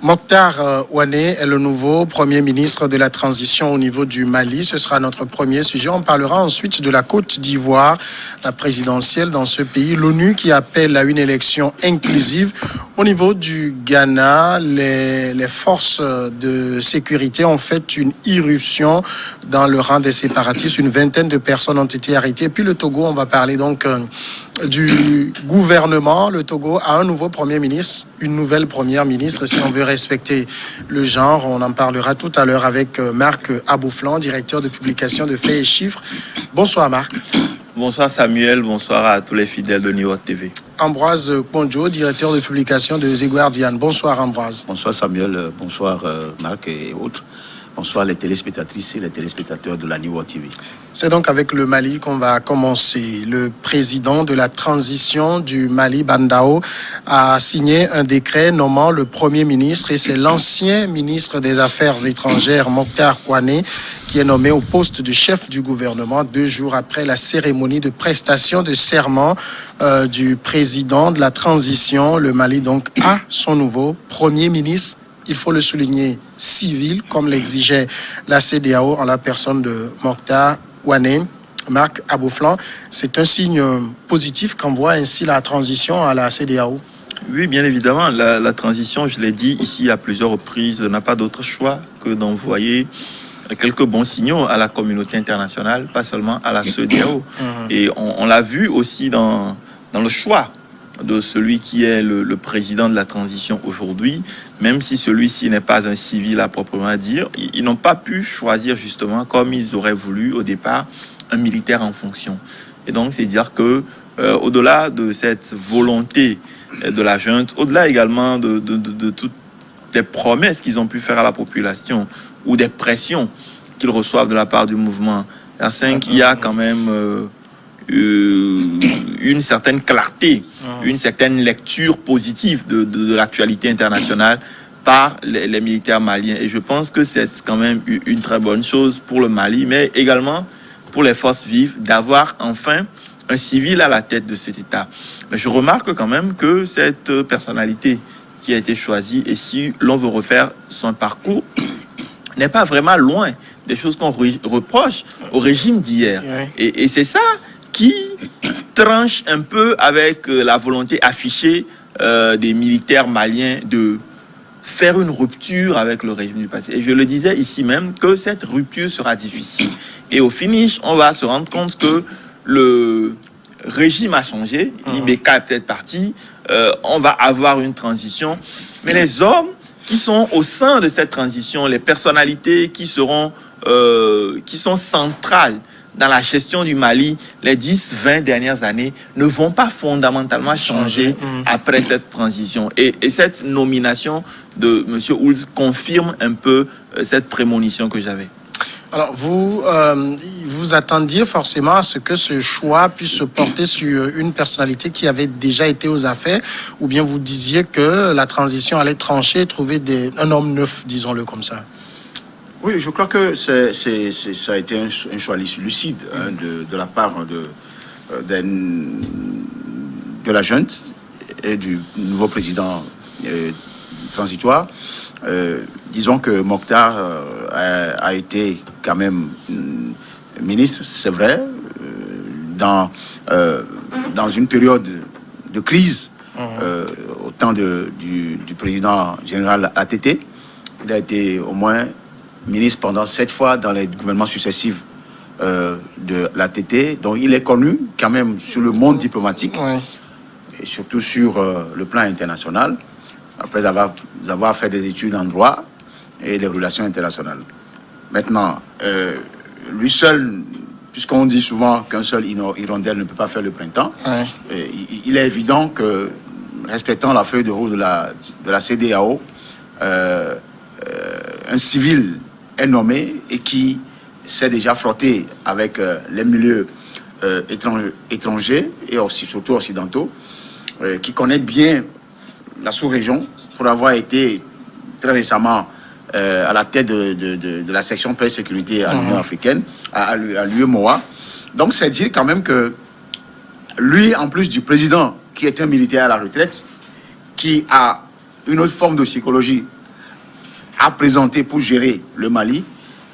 Mokhtar Ouane est le nouveau Premier ministre de la transition au niveau du Mali. Ce sera notre premier sujet. On parlera ensuite de la Côte d'Ivoire, la présidentielle dans ce pays. L'ONU qui appelle à une élection inclusive. Au niveau du Ghana, les forces de sécurité ont fait une irruption dans le rang des séparatistes. Une vingtaine de personnes ont été arrêtées. Puis le Togo, on va parler donc du gouvernement. Le Togo a un nouveau Premier ministre, une nouvelle Première ministre. Si on veut respecter le genre, on en parlera tout à l'heure avec Marc Abouflan, directeur de publication de Faits et Chiffres. Bonsoir Marc. Bonsoir Samuel, bonsoir à tous les fidèles de New York TV. Ambroise Ponjo, directeur de publication de The Guardian. Bonsoir Ambroise. Bonsoir Samuel, bonsoir Marc et autres. Bonsoir les téléspectatrices et les téléspectateurs de la New York TV. C'est donc avec le Mali qu'on va commencer. Le président de la transition du Mali, Bandao, a signé un décret nommant le Premier ministre et c'est l'ancien ministre des Affaires étrangères, Mokhtar Ouane, qui est nommé au poste de chef du gouvernement 2 jours après la cérémonie de prestation de serment du président de la transition. Le Mali donc a son nouveau Premier ministre. Il faut le souligner, civil, comme l'exigeait la CEDEAO en la personne de Mokhtar Ouane. Marc Abouflan, c'est un signe positif qu'envoie ainsi la transition à la CEDEAO. Oui, bien évidemment, la transition, je l'ai dit ici à plusieurs reprises, n'a pas d'autre choix que d'envoyer quelques bons signaux à la communauté internationale, pas seulement à la CEDEAO. Et on l'a vu aussi dans le choix de celui qui est le président de la transition aujourd'hui, même si celui-ci n'est pas un civil à proprement dire, ils n'ont pas pu choisir justement, comme ils auraient voulu au départ, un militaire en fonction. Et donc, c'est dire que au-delà de cette volonté de la junte, au-delà également de toutes les promesses qu'ils ont pu faire à la population ou des pressions qu'ils reçoivent de la part du mouvement R5, il y a quand même une certaine clarté, une certaine lecture positive de l'actualité internationale par les militaires maliens. Et je pense que c'est quand même une très bonne chose pour le Mali, mais également pour les forces vives d'avoir enfin un civil à la tête de cet État. Mais je remarque quand même que cette personnalité qui a été choisie, et si l'on veut refaire son parcours, n'est pas vraiment loin des choses qu'on reproche au régime d'hier. Et c'est ça qui tranche un peu avec la volonté affichée des militaires maliens de faire une rupture avec le régime du passé. Et je le disais ici même que cette rupture sera difficile. Et au finish, on va se rendre compte que le régime a changé, Ibeka est peut-être parti, on va avoir une transition, mais les hommes qui sont au sein de cette transition, les personnalités qui sont centrales dans la gestion du Mali, les 10-20 dernières années, ne vont pas fondamentalement changer après cette transition. Et cette nomination de M. Ould confirme un peu cette prémonition que j'avais. Alors, vous attendiez forcément à ce que ce choix puisse se porter sur une personnalité qui avait déjà été aux affaires, ou bien vous disiez que la transition allait trancher et trouver un homme neuf, disons-le comme ça? Oui, je crois que ça a été un choix lucide de la part de la junte et du nouveau président transitoire. Disons que Mokhtar a été quand même ministre, c'est vrai, dans une période de crise au temps du président général ATT. Il a été au moins ministre pendant 7 fois dans les gouvernements successifs de l'ATT. Donc il est connu quand même sur le monde diplomatique, et surtout sur le plan international, après avoir fait des études en droit et les relations internationales. Maintenant, lui seul, puisqu'on dit souvent qu'un seul hirondelle ne peut pas faire le printemps, il est évident que, respectant la feuille de route de la CEDEAO, un civil est nommé et qui s'est déjà frotté avec les milieux étrangers et aussi, surtout occidentaux, qui connaît bien la sous-région pour avoir été très récemment à la tête de la section paix et sécurité à l'Union africaine, à l'UEMOA. Donc c'est dire quand même que lui, en plus du président qui est un militaire à la retraite, qui a une autre forme de psychologie a présenté pour gérer le Mali,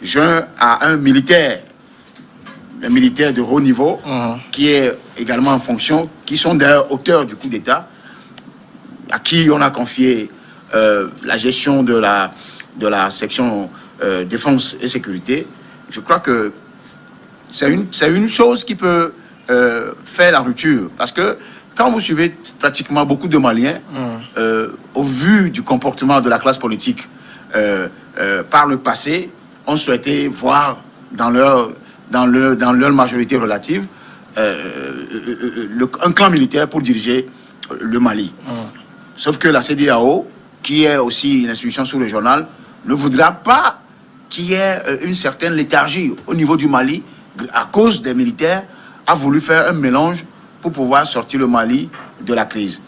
joint à un militaire de haut niveau, qui est également en fonction, qui sont d'ailleurs auteurs du coup d'État, à qui on a confié la gestion de la section défense et sécurité. Je crois que c'est une chose qui peut faire la rupture. Parce que quand vous suivez pratiquement beaucoup de Maliens, au vu du comportement de la classe politique par le passé, on souhaitait voir dans leur majorité relative un clan militaire pour diriger le Mali. Sauf que la CEDEAO, qui est aussi une institution sous-régionale, ne voudra pas qu'il y ait une certaine léthargie au niveau du Mali à cause des militaires, a voulu faire un mélange pour pouvoir sortir le Mali de la crise.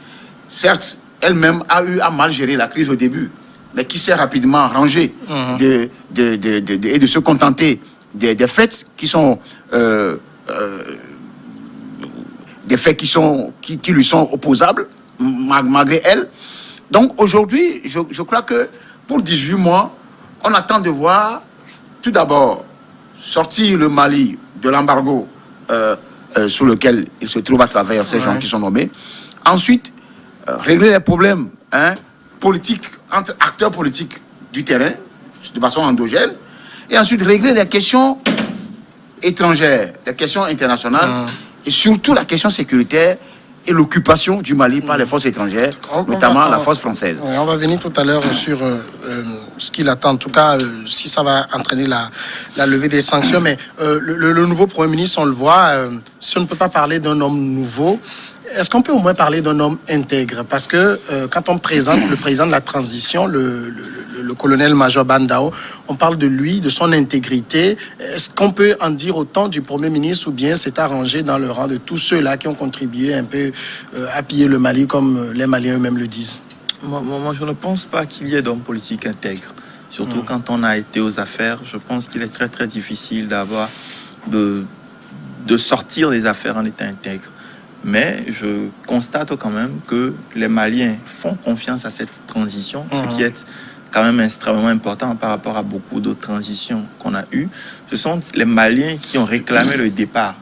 Certes, elle-même a eu à mal gérer la crise au début, mais qui s'est rapidement rangée et de se contenter des faits qui sont des faits qui lui sont opposables malgré elle. Donc aujourd'hui, je crois que pour 18 mois, on attend de voir tout d'abord sortir le Mali de l'embargo sous lequel il se trouve à travers ces gens qui sont nommés. Ensuite, régler les problèmes politiques entre acteurs politiques du terrain de façon endogène. Et ensuite, régler les questions étrangères, les questions internationales et surtout la question sécuritaire et l'occupation du Mali par les forces étrangères, notamment la force française. On va venir tout à l'heure sur ce qu'il attend, en tout cas, si ça va entraîner la levée des sanctions. Mais le nouveau Premier ministre, on le voit, si on ne peut pas parler d'un homme nouveau, est-ce qu'on peut au moins parler d'un homme intègre? Parce que quand on présente le président de la transition, le colonel-major Bandao, on parle de lui, de son intégrité. Est-ce qu'on peut en dire autant du Premier ministre ou bien c'est arrangé dans le rang de tous ceux-là qui ont contribué un peu à piller le Mali comme les Maliens eux-mêmes le disent? Moi, je ne pense pas qu'il y ait d'hommes politiques intègres. Surtout quand on a été aux affaires, je pense qu'il est très très difficile de sortir des affaires en étant intègre. Mais je constate quand même que les Maliens font confiance à cette transition, ce qui est quand même extrêmement important par rapport à beaucoup d'autres transitions qu'on a eues. Ce sont les Maliens qui ont réclamé le départ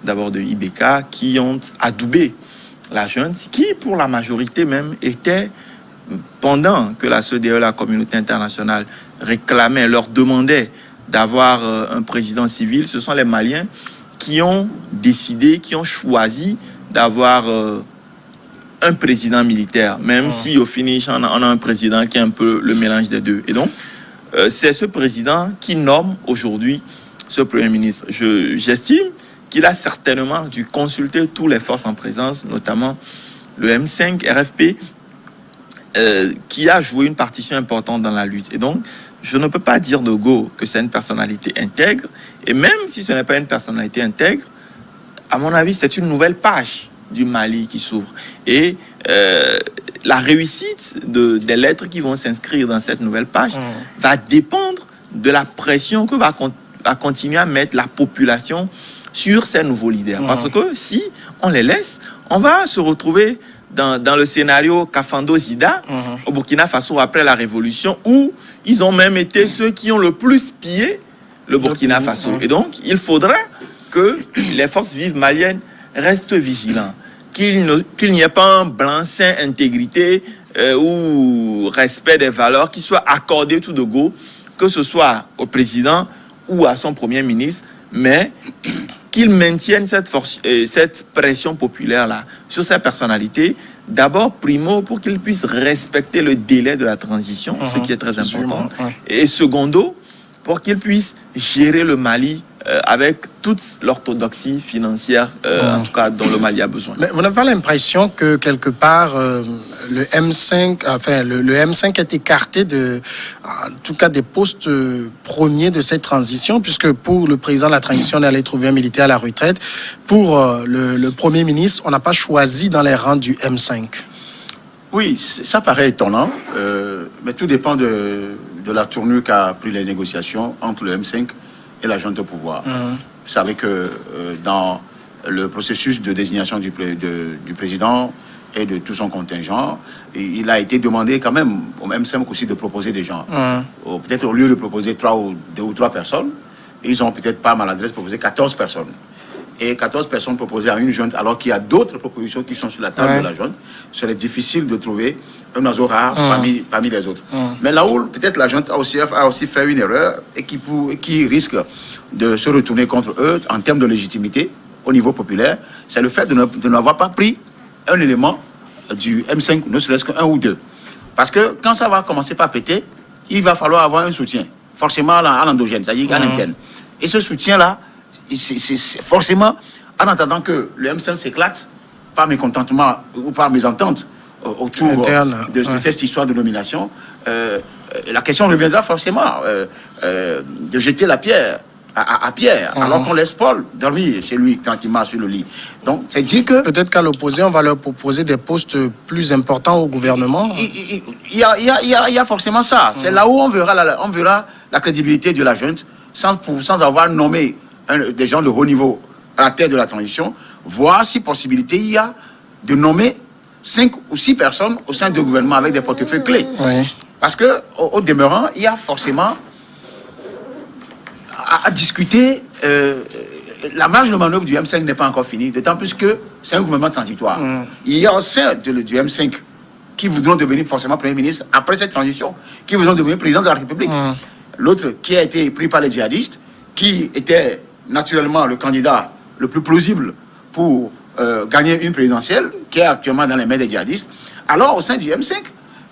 d'abord de Ibeka, qui ont adoubé la junte, qui pour la majorité même était, pendant que la CEDEAO, la communauté internationale, réclamait, leur demandait d'avoir un président civil, ce sont les Maliens qui ont décidé, qui ont choisi d'avoir un président militaire, même si au finish on a un président qui est un peu le mélange des deux. Et donc, c'est ce président qui nomme aujourd'hui ce Premier ministre. J'estime qu'il a certainement dû consulter toutes les forces en présence, notamment le M5 RFP, qui a joué une partition importante dans la lutte. Et donc, je ne peux pas dire de go que c'est une personnalité intègre. Et même si ce n'est pas une personnalité intègre, à mon avis, c'est une nouvelle page du Mali qui s'ouvre. Et la réussite des lettres qui vont s'inscrire dans cette nouvelle page va dépendre de la pression que va continuer à mettre la population sur ces nouveaux leaders. Parce que si on les laisse, on va se retrouver dans le scénario Kafando Zida au Burkina Faso après la révolution, où ils ont même été ceux qui ont le plus pillé le Burkina Faso. Et donc, il faudrait que les forces vives maliennes restent vigilants, qu'il n'y ait pas un blanc-seing intégrité ou respect des valeurs qui soit accordé tout de go, que ce soit au président ou à son premier ministre, mais qu'ils maintiennent cette pression populaire-là sur sa personnalité, d'abord, primo, pour qu'ils puissent respecter le délai de la transition, ce qui est très important, et secondo, pour qu'ils puissent gérer le Mali avec toute l'orthodoxie financière, en tout cas, dont le Mali a besoin. Mais vous n'avez pas l'impression que, quelque part, le M5 est écarté en tout cas, des postes premiers de cette transition, puisque pour le président de la transition, on allait trouver un militaire à la retraite. Pour le Premier ministre, on n'a pas choisi dans les rangs du M5. Oui, ça paraît étonnant, mais tout dépend de la tournure qu'a pris les négociations entre le M5 et la junte au pouvoir. Vous savez que dans le processus de désignation du président, et de tout son contingent. Et il a été demandé quand même au M5 aussi de proposer des gens. Peut-être au lieu de proposer 2 ou 3 personnes, ils ont peut-être pas maladresse proposé 14 personnes. Et 14 personnes proposées à une junte, alors qu'il y a d'autres propositions qui sont sur la table de la junte. Ce serait difficile de trouver un oiseau rare parmi les autres. Mais là où peut-être la junte a aussi fait une erreur et qui risque de se retourner contre eux en termes de légitimité au niveau populaire, c'est le fait de n'avoir pas pris un élément du M5, ne serait-ce qu'un ou deux. Parce que quand ça va commencer par péter, il va falloir avoir un soutien, forcément à l'endogène, c'est-à-dire à l'interne. Et ce soutien-là, c'est forcément, en attendant que le M5 s'éclate, par mécontentement ou par mésentente autour de cette histoire de nomination, la question reviendra forcément de jeter la pierre à Pierre, alors qu'on laisse Paul dormir chez lui tranquillement sur le lit. Donc, c'est dire que... Peut-être qu'à l'opposé, on va leur proposer des postes plus importants au gouvernement. Il y a forcément ça. C'est là où on verra la crédibilité de la junte sans avoir nommé des gens de haut niveau à la tête de la transition, voir si possibilité il y a de nommer 5 ou 6 personnes au sein du gouvernement avec des portefeuilles clés. Oui. Parce que au demeurant, il y a forcément à discuter. La marge de manœuvre du M5 n'est pas encore finie, d'autant plus que c'est un gouvernement transitoire. Il y a au sein du M5 qui voudront devenir forcément Premier ministre après cette transition, qui voudront devenir président de la République. L'autre qui a été pris par les djihadistes, qui était naturellement le candidat le plus plausible pour gagner une présidentielle, qui est actuellement dans les mains des djihadistes. Alors, au sein du M5,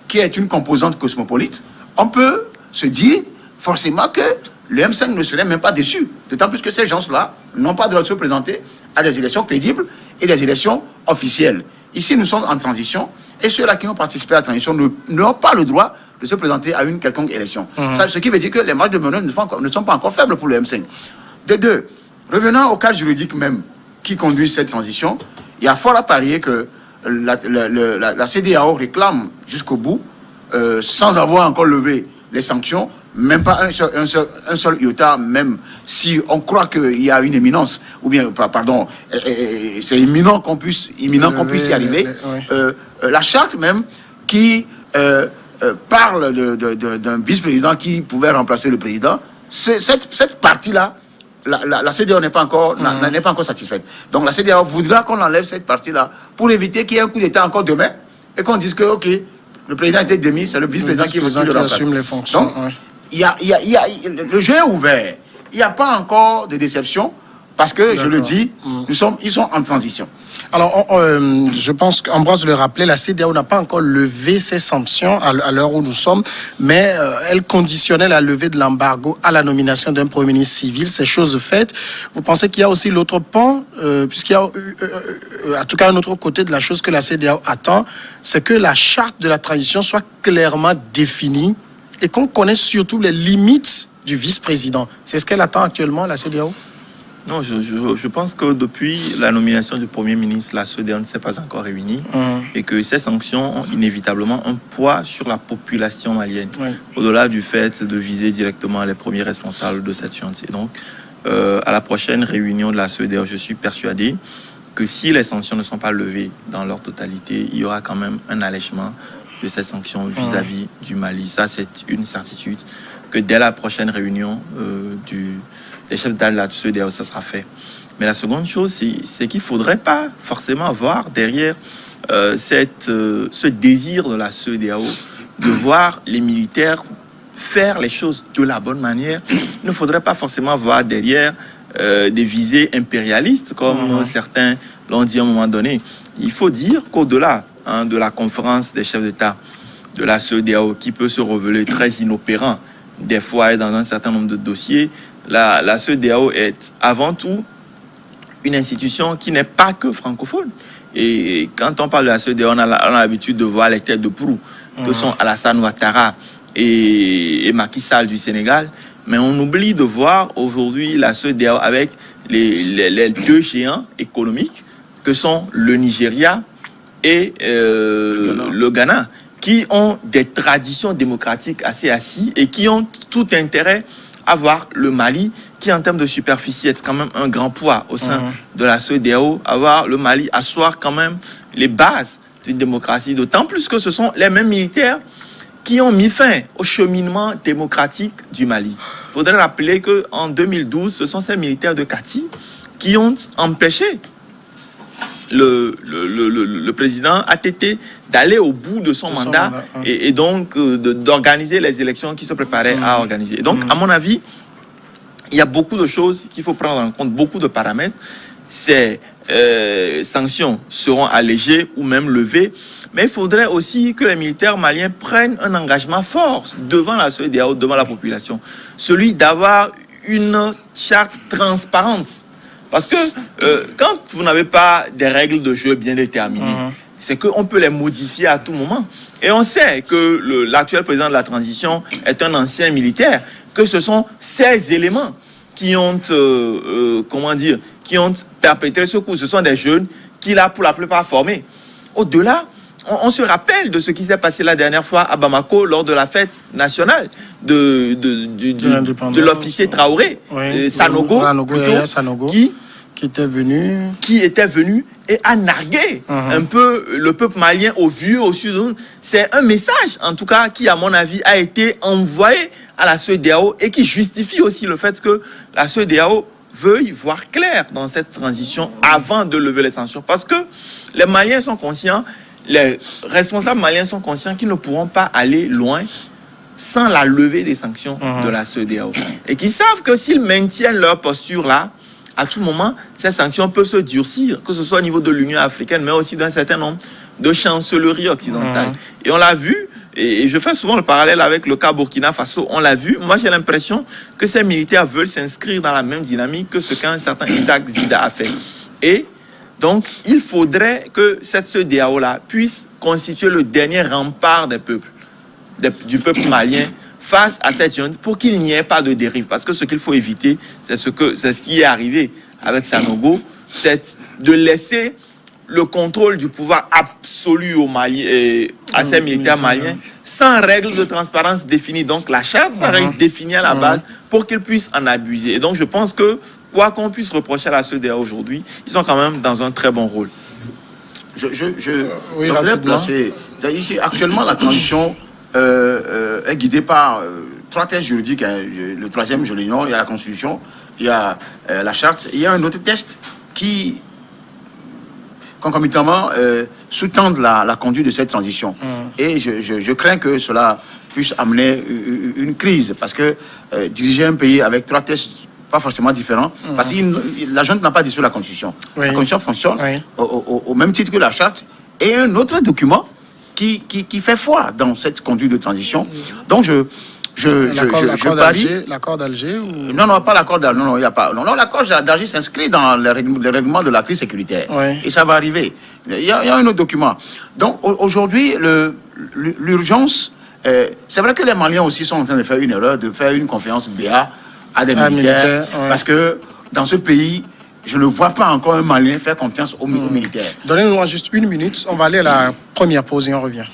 qui est une composante cosmopolite, on peut se dire forcément que le M5 ne serait même pas déçu. D'autant plus que ces gens-là n'ont pas le droit de se présenter à des élections crédibles et des élections officielles. Ici, nous sommes en transition et ceux-là qui ont participé à la transition n'ont pas le droit de se présenter à une quelconque élection. Ça, ce qui veut dire que les marges de manœuvre ne sont pas encore faibles pour le M5. De deux, revenant au cadre juridique même qui conduit cette transition, il y a fort à parier que la CEDEAO réclame jusqu'au bout, sans avoir encore levé les sanctions, même pas un seul iota, même si on croit qu'il y a une éminence, ou bien, pardon, c'est imminent qu'on puisse y arriver. La charte même qui parle d'un vice-président qui pouvait remplacer le président, cette partie-là, la CEDEAO n'est pas encore satisfaite. Donc la CEDEAO voudra qu'on enlève cette partie-là pour éviter qu'il y ait un coup d'État encore demain et qu'on dise que, ok, le président a été démis, c'est le vice-président qui assume les fonctions. Donc, le jeu est ouvert. Il n'y a pas encore de déception parce que, je le dis, ils sont en transition. Alors, je pense qu'Ambroise le rappelait, la CEDEAO n'a pas encore levé ses sanctions à l'heure où nous sommes, mais elle conditionnait la levée de l'embargo à la nomination d'un Premier ministre civil. C'est chose faite. Vous pensez qu'il y a aussi l'autre pan, puisqu'il y a, en tout cas, un autre côté de la chose que la CEDEAO attend, c'est que la charte de la transition soit clairement définie et qu'on connaisse surtout les limites du vice-président. C'est ce qu'elle attend actuellement, la CEDEAO? Non, je pense que depuis la nomination du Premier ministre, la CEDEAO ne s'est pas encore réunie et que ces sanctions ont inévitablement un poids sur la population malienne, au-delà du fait de viser directement les premiers responsables de cette junte. Et donc, à la prochaine réunion de la CEDEAO, je suis persuadé que si les sanctions ne sont pas levées dans leur totalité, il y aura quand même un allègement de ces sanctions vis-à-vis du Mali. Ça, c'est une certitude que dès la prochaine réunion des chefs d'État de la CEDEAO, ça sera fait. Mais la seconde chose, c'est qu'il ne faudrait pas forcément avoir derrière ce désir de la CEDEAO de voir les militaires faire les choses de la bonne manière. Il ne faudrait pas forcément avoir derrière des visées impérialistes, comme certains l'ont dit à un moment donné. Il faut dire qu'au-delà de la conférence des chefs d'État de la CEDEAO, qui peut se révéler très inopérant des fois dans un certain nombre de dossiers, la CEDEAO est avant tout une institution qui n'est pas que francophone. Et quand on parle de la CEDEAO, on a l'habitude de voir les têtes de proue, que sont Alassane Ouattara et Macky Sall du Sénégal. Mais on oublie de voir aujourd'hui la CEDEAO avec les deux géants économiques que sont le Nigeria et le Ghana, qui ont des traditions démocratiques assez assises et qui ont tout intérêt à voir le Mali, qui en termes de superficie est quand même un grand poids au sein de la CEDEAO, avoir le Mali asseoir quand même les bases d'une démocratie, d'autant plus que ce sont les mêmes militaires qui ont mis fin au cheminement démocratique du Mali. Il faudrait rappeler qu'en 2012, ce sont ces militaires de Kati qui ont empêché le président ATT d'aller au bout de son mandat et donc d'organiser les élections qui se préparaient à organiser. Et donc, à mon avis, il y a beaucoup de choses qu'il faut prendre en compte, beaucoup de paramètres. Ces sanctions seront allégées ou même levées, mais il faudrait aussi que les militaires maliens prennent un engagement fort devant la CEDEAO, devant la population, celui d'avoir une charte transparente. Parce que quand vous n'avez pas des règles de jeu bien déterminées, c'est qu'on peut les modifier à tout moment. Et on sait que l'actuel président de la transition est un ancien militaire, que ce sont ces éléments qui ont, qui ont perpétré ce coup. Ce sont des jeunes qu'il a pour la plupart formés. Au-delà, on se rappelle de ce qui s'est passé la dernière fois à Bamako lors de la fête nationale de l'officier Traoré, Sanogo, qui était venu et a nargué un peu le peuple malien au vu, au sud. C'est un message, en tout cas, qui, à mon avis, a été envoyé à la CEDEAO et qui justifie aussi le fait que la CEDEAO veuille voir clair dans cette transition avant de lever les sanctions. Parce que les Maliens sont conscients, les responsables maliens sont conscients qu'ils ne pourront pas aller loin sans la levée des sanctions de la CEDEAO. Et qu'ils savent que s'ils maintiennent leur posture là, à tout moment, ces sanctions peuvent se durcir, que ce soit au niveau de l'Union africaine, mais aussi d'un certain nombre de chancelleries occidentales. Et on l'a vu, et je fais souvent le parallèle avec le cas Burkina Faso, on l'a vu, moi j'ai l'impression que ces militaires veulent s'inscrire dans la même dynamique que ce qu'un certain Isaac Zida a fait. Et donc, il faudrait que cette CEDEAO-là puisse constituer le dernier rempart des peuples, du peuple malien, face à cette junte, pour qu'il n'y ait pas de dérive. Parce que ce qu'il faut éviter, c'est ce qui est arrivé avec Sanogo, c'est de laisser le contrôle du pouvoir absolu au Mali et à ces militaires maliens sans règles de transparence définies. Donc la charte serait définie à la base pour qu'ils puissent en abuser. Et donc je pense que quoi qu'on puisse reprocher à la CEDEAO aujourd'hui, ils sont quand même dans un très bon rôle. Je voudrais placer. Actuellement, la transition est guidée par trois tests juridiques. Le troisième, je l'ignore, il y a la Constitution, il y a la charte, il y a un autre test qui concomitamment sous-tendent la conduite de cette transition. Et je crains que cela puisse amener une crise, parce que diriger un pays avec trois tests pas forcément différents, parce que la junte n'a pas dissous la Constitution. La Constitution fonctionne au même titre que la charte, et un autre document qui fait foi dans cette conduite de transition. Donc je parie... L'accord d'Alger ou... Non, pas l'accord d'Alger. Non, il n'y a pas. Non, l'accord d'Alger s'inscrit dans le règlement de la crise sécuritaire. Et ça va arriver. Il y a un autre document. Donc, aujourd'hui, l'urgence... c'est vrai que les Maliens aussi sont en train de faire une erreur, de faire une confiance BA à des militaires. Parce que dans ce pays, je ne vois pas encore un Malien faire confiance aux militaires. Donnez-nous juste une minute. On va aller à la première pause et on revient.